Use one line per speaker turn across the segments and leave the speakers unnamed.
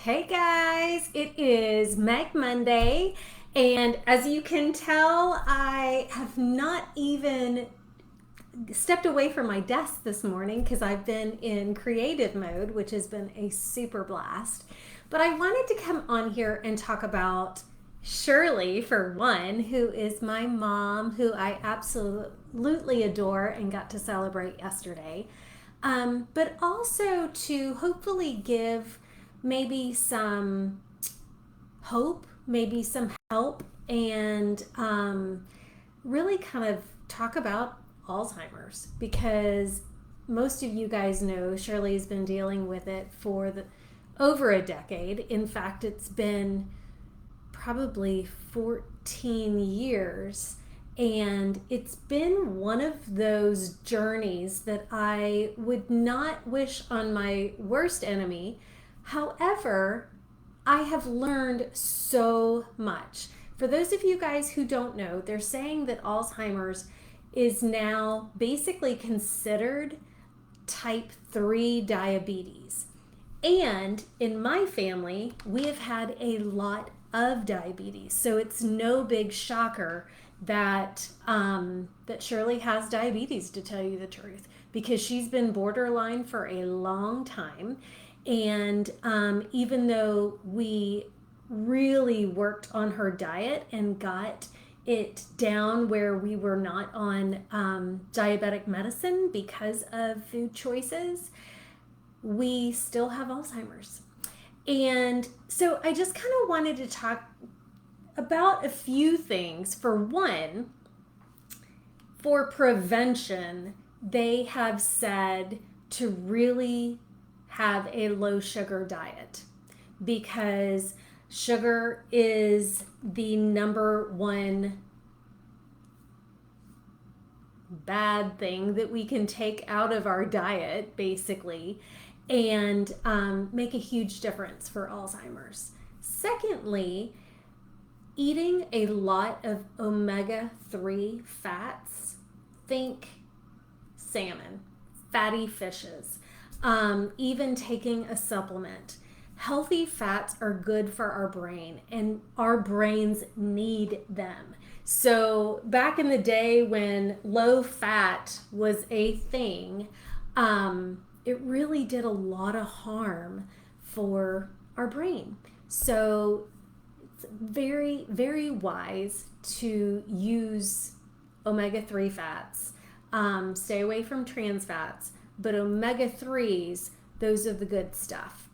Hey guys, it is Meg Monday, and as you can tell, I have not even stepped away from my desk this morning because I've been in creative mode, which has been a super blast. But I wanted to come on here and talk about Shirley, for one, who is my mom, who I absolutely adore and got to celebrate yesterday. But also to hopefully give maybe some hope, maybe some help, and really kind of talk about Alzheimer's because most of you guys know Shirley's been dealing with it for over a decade. In fact, it's been probably 14 years. And it's been one of those journeys that I would not wish on my worst enemy. However, I have learned so much. For those of you guys who don't know, they're saying that Alzheimer's is now basically considered type 3 diabetes. And in my family, we have had a lot of diabetes. So it's no big shocker that Shirley has diabetes, to tell you the truth, because she's been borderline for a long time. And even though we really worked on her diet and got it down where we were not on diabetic medicine because of food choices, we still have Alzheimer's. And so I just kind of wanted to talk about a few things. For one, for prevention, they have said to really have a low sugar diet because sugar is the number one bad thing that we can take out of our diet, basically, and make a huge difference for Alzheimer's. Secondly, eating a lot of omega-3 fats, think salmon, fatty fishes, even taking a supplement. Healthy fats are good for our brain, and our brains need them. So back in the day when low fat was a thing, it really did a lot of harm for our brain. So it's very, very wise to use omega-3 fats. Stay away from trans fats, but omega-3s, those are the good stuff.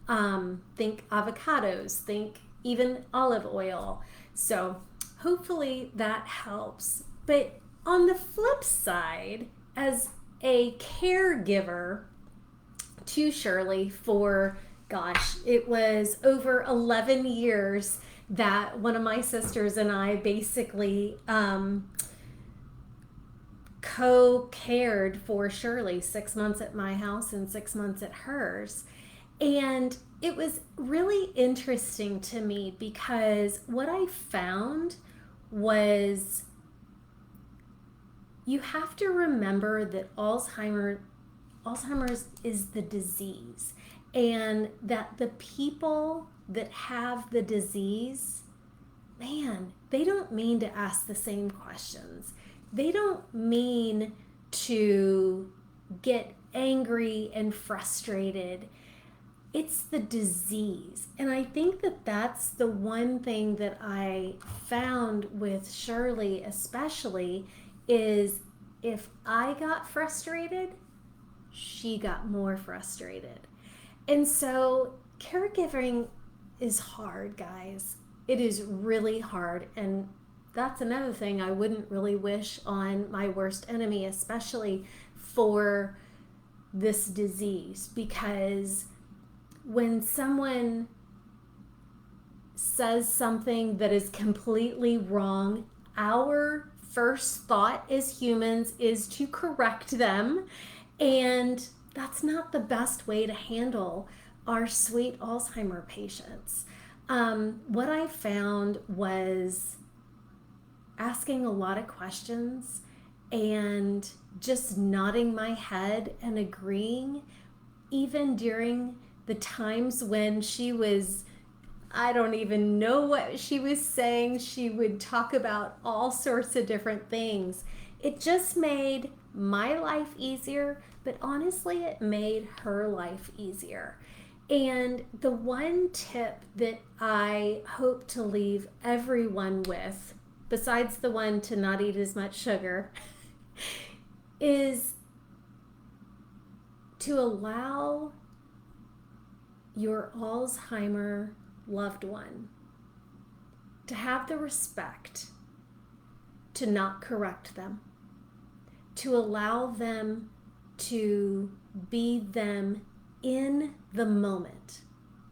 Think avocados, think even olive oil. So hopefully that helps. But on the flip side, as a caregiver to Shirley for, gosh, it was over 11 years that one of my sisters and I basically co-cared for Shirley, 6 months at my house and 6 months at hers. And it was really interesting to me because what I found was you have to remember that Alzheimer's is the disease, and that the people that have the disease, man, they don't mean to ask the same questions. They don't mean to get angry and frustrated. It's the disease. And I think that that's the one thing that I found with Shirley, especially, is if I got frustrated, she got more frustrated. And so caregiving is hard, guys. It is really hard. And that's another thing I wouldn't really wish on my worst enemy, especially for this disease, because when someone says something that is completely wrong, our first thought as humans is to correct them. And that's not the best way to handle our sweet Alzheimer patients. What I found was asking a lot of questions and just nodding my head and agreeing, even during the times when she was, I don't even know what she was saying. She would talk about all sorts of different things. It just made my life easier, but honestly, it made her life easier. And the one tip that I hope to leave everyone with, besides the one to not eat as much sugar, is to allow your Alzheimer loved one to have the respect to not correct them, to allow them to be them in the moment.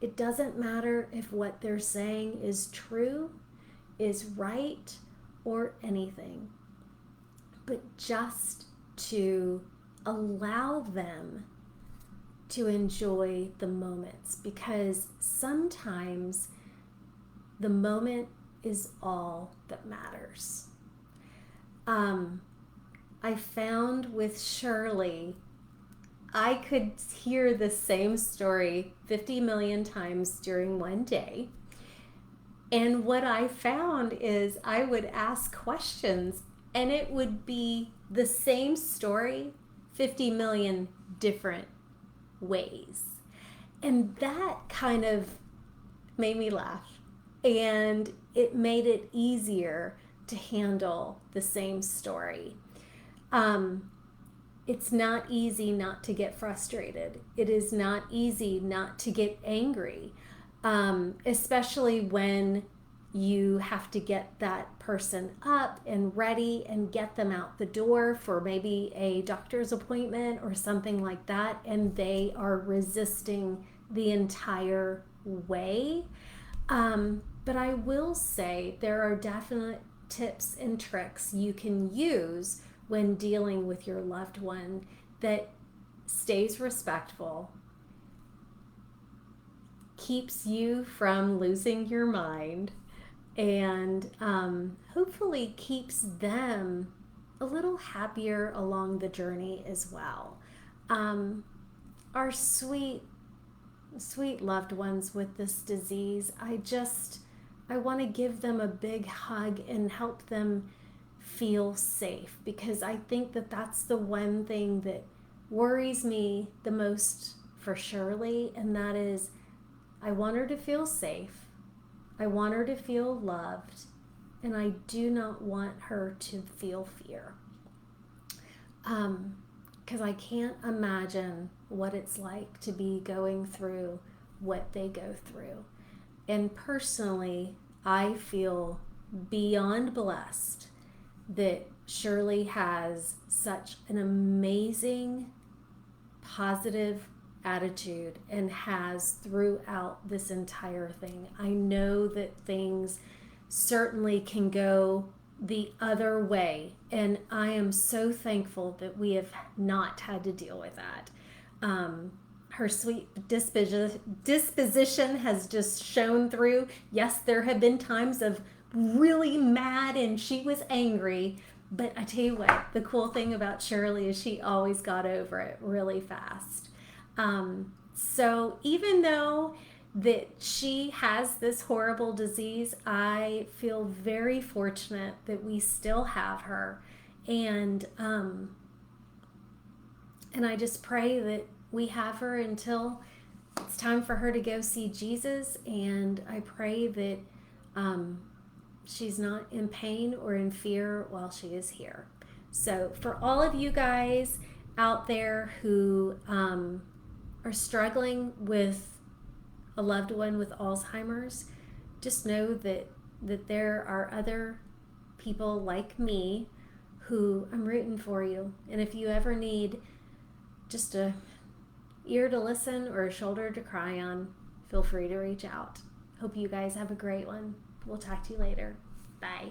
It doesn't matter if what they're saying is true, is right, or anything, but just to allow them to enjoy the moments, because sometimes the moment is all that matters. I found with Shirley, I could hear the same story 50 million times during one day. And what I found is I would ask questions and it would be the same story 50 million different ways. And that kind of made me laugh. And it made it easier to handle the same story. It's not easy not to get frustrated. It is not easy not to get angry, especially when you have to get that person up and ready and get them out the door for maybe a doctor's appointment or something like that, and they are resisting the entire way. But I will say there are definite tips and tricks you can use when dealing with your loved one that stays respectful, keeps you from losing your mind, and hopefully keeps them a little happier along the journey as well. Our sweet loved ones with this disease, I want to give them a big hug and help them feel safe, because I think that that's the one thing that worries me the most for Shirley, and that is I want her to feel safe, I want her to feel loved, and I do not want her to feel fear, because I can't imagine what it's like to be going through what they go through. And personally, I feel beyond blessed that Shirley has such an amazing, positive attitude and has throughout this entire thing. I know that things certainly can go the other way, and I am so thankful that we have not had to deal with that. Her sweet disposition has just shown through. Yes, there have been times of really mad and she was angry, but I tell you what, the cool thing about Shirley is she always got over it really fast. So even though that she has this horrible disease, I feel very fortunate that we still have her, and I just pray that we have her until it's time for her to go see Jesus, and I pray that she's not in pain or in fear while she is here. So for all of you guys out there who are struggling with a loved one with Alzheimer's, just know that there are other people like me who I'm rooting for you. And if you ever need just a ear to listen or a shoulder to cry on, feel free to reach out. Hope you guys have a great one. We'll talk to you later. Bye.